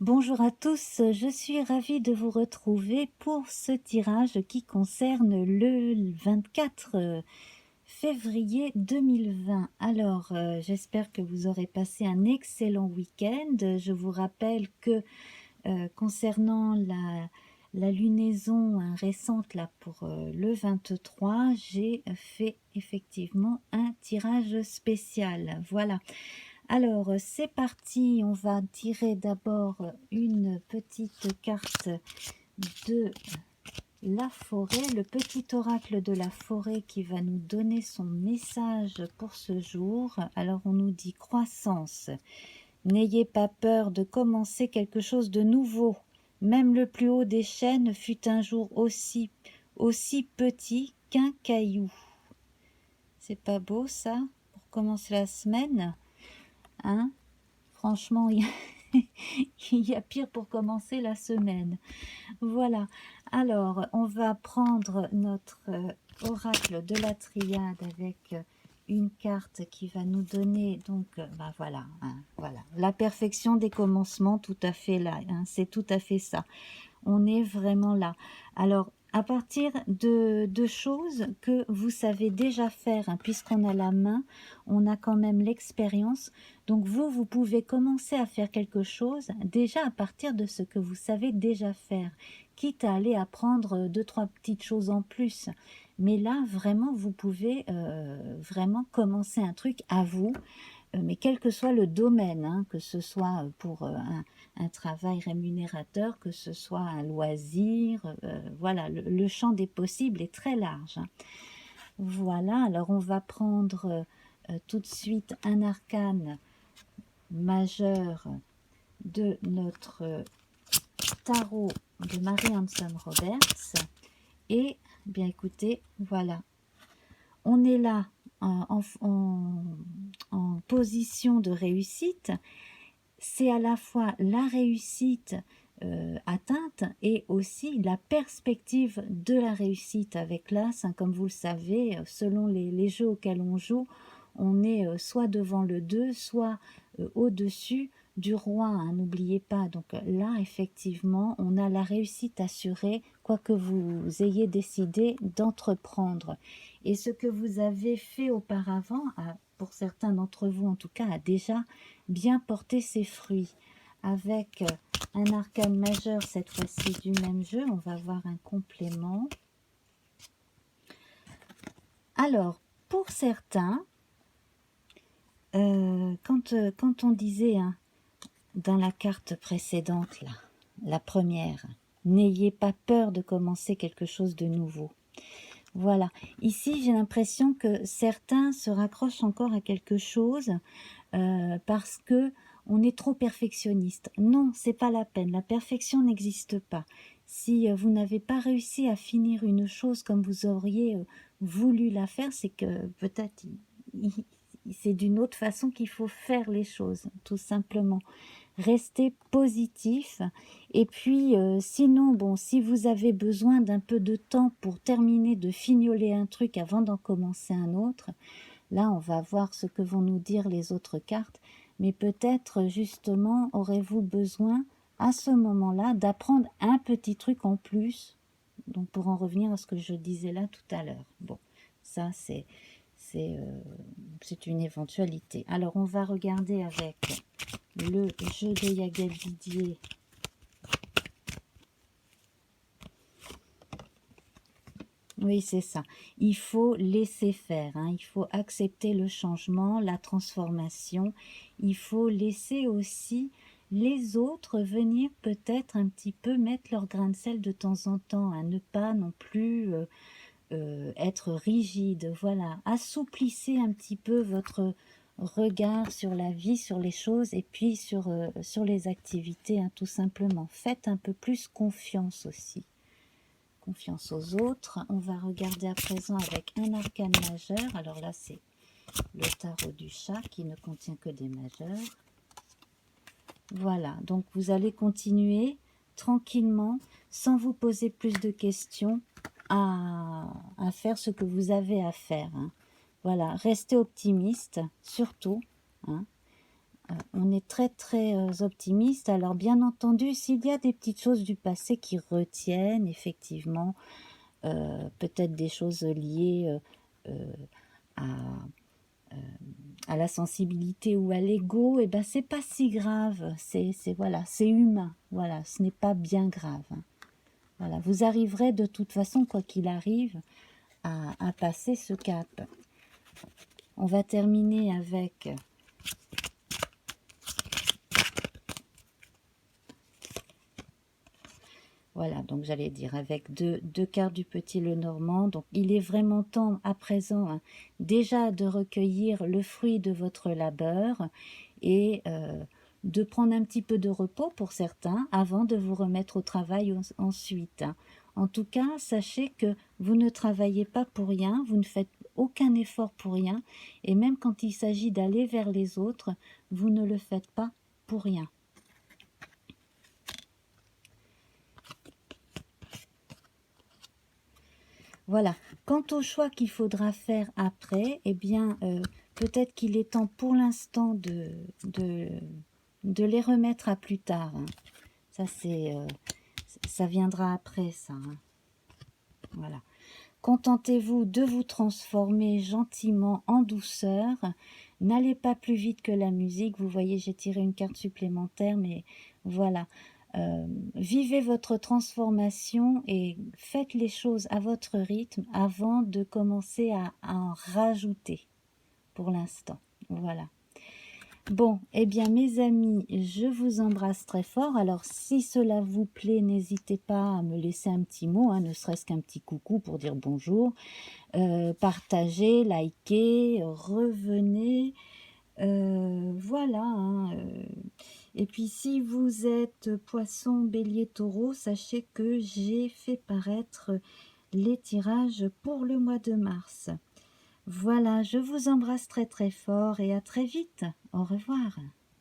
Bonjour à tous, je suis ravie de vous retrouver pour ce tirage qui concerne le 24 février 2020. Alors, j'espère que vous aurez passé un excellent week-end. Je vous rappelle que concernant la lunaison récente là pour le 23, j'ai fait effectivement un tirage spécial. Voilà. Alors, c'est parti, on va tirer d'abord une petite carte de la forêt, le petit oracle de la forêt qui va nous donner son message pour ce jour. Alors, on nous dit croissance. N'ayez pas peur de commencer quelque chose de nouveau. Même le plus haut des chênes fut un jour aussi petit qu'un caillou. C'est pas beau ça, pour commencer la semaine, hein? Franchement, il y a pire pour commencer la semaine. Voilà. Alors, on va prendre notre oracle de la triade avec une carte qui va nous donner, donc, ben voilà, hein, voilà, la perfection des commencements, tout à fait là, hein, c'est tout à fait ça. On est vraiment là. Alors, à partir de choses que vous savez déjà faire, hein, puisqu'on a la main, on a quand même l'expérience. Donc vous pouvez commencer à faire quelque chose déjà à partir de ce que vous savez déjà faire, quitte à aller apprendre deux, trois petites choses en plus. Mais là, vraiment, vous pouvez vraiment commencer un truc à vous, mais quel que soit le domaine, hein, que ce soit pour un travail rémunérateur, que ce soit un loisir, voilà, le champ des possibles est très large, hein. Voilà, alors on va prendre tout de suite un arcane majeur de notre tarot de Mary Hanson Roberts. Et bien écoutez, voilà, on est là en position de réussite. C'est à la fois la réussite atteinte et aussi la perspective de la réussite avec l'As, hein, comme vous le savez, selon les jeux auxquels on joue, on est soit devant le 2, soit au-dessus du roi, hein, n'oubliez pas. Donc là, effectivement, on a la réussite assurée, quoi que vous ayez décidé d'entreprendre. Et ce que vous avez fait auparavant, pour certains d'entre vous en tout cas, a déjà bien porté ses fruits. Avec un arcane majeur cette fois-ci du même jeu, on va voir un complément. Alors, pour certains, quand on disait, hein, dans la carte précédente, là, la première, n'ayez pas peur de commencer quelque chose de nouveau. Voilà, ici j'ai l'impression que certains se raccrochent encore à quelque chose parce que on est trop perfectionniste. Non, c'est pas la peine. La perfection n'existe pas. Si vous n'avez pas réussi à finir une chose comme vous auriez voulu la faire, c'est que peut-être c'est d'une autre façon qu'il faut faire les choses, tout simplement. Restez positif. Et puis, sinon, bon, si vous avez besoin d'un peu de temps pour terminer de fignoler un truc avant d'en commencer un autre, là, on va voir ce que vont nous dire les autres cartes. Mais peut-être, justement, aurez-vous besoin, à ce moment-là, d'apprendre un petit truc en plus. Donc, pour en revenir à ce que je disais là tout à l'heure. Bon, ça, c'est une éventualité. Alors, on va regarder avec le jeu de Yael Didier. Oui, c'est ça. Il faut laisser faire, hein. Il faut accepter le changement, la transformation. Il faut laisser aussi les autres venir peut-être un petit peu mettre leur grain de sel de temps en temps, hein. Ne pas non plus être rigide. Voilà, assouplissez un petit peu votre regard sur la vie, sur les choses et puis sur les activités, hein, tout simplement. Faites un peu plus confiance aussi. Confiance aux autres. On va regarder à présent avec un arcane majeur. Alors là, c'est le tarot du chat qui ne contient que des majeurs. Voilà, donc vous allez continuer tranquillement, sans vous poser plus de questions, à faire ce que vous avez à faire, hein. Voilà, restez optimiste, surtout, hein. on est très très optimiste. Alors bien entendu, s'il y a des petites choses du passé qui retiennent, effectivement, peut-être des choses liées à, à la sensibilité ou à l'ego, et ben c'est pas si grave, voilà, c'est humain, voilà, ce n'est pas bien grave, hein. Voilà, vous arriverez de toute façon, quoi qu'il arrive, à passer ce cap. On va terminer avec voilà, donc j'allais dire avec deux cartes du Petit Lenormand. Donc il est vraiment temps à présent, hein, déjà de recueillir le fruit de votre labeur et de prendre un petit peu de repos pour certains avant de vous remettre au travail ensuite, hein. En tout cas, sachez que vous ne travaillez pas pour rien, vous ne faites aucun effort pour rien, et même quand il s'agit d'aller vers les autres, vous ne le faites pas pour rien. Voilà. Quant au choix qu'il faudra faire après, eh bien, peut-être qu'il est temps pour l'instant de les remettre à plus tard, hein. Ça, ça viendra après, ça, hein. Voilà. Contentez-vous de vous transformer gentiment en douceur. N'allez pas plus vite que la musique. Vous voyez, j'ai tiré une carte supplémentaire, mais voilà. Vivez votre transformation et faites les choses à votre rythme avant de commencer à en rajouter pour l'instant. Voilà. Bon, eh bien mes amis, je vous embrasse très fort. Alors si cela vous plaît, n'hésitez pas à me laisser un petit mot, hein, ne serait-ce qu'un petit coucou pour dire bonjour. Partagez, likez, revenez. Voilà, hein, et puis si vous êtes poisson, bélier, taureau, sachez que j'ai fait paraître les tirages pour le mois de mars. Voilà, je vous embrasse très très fort et à très vite. Au revoir.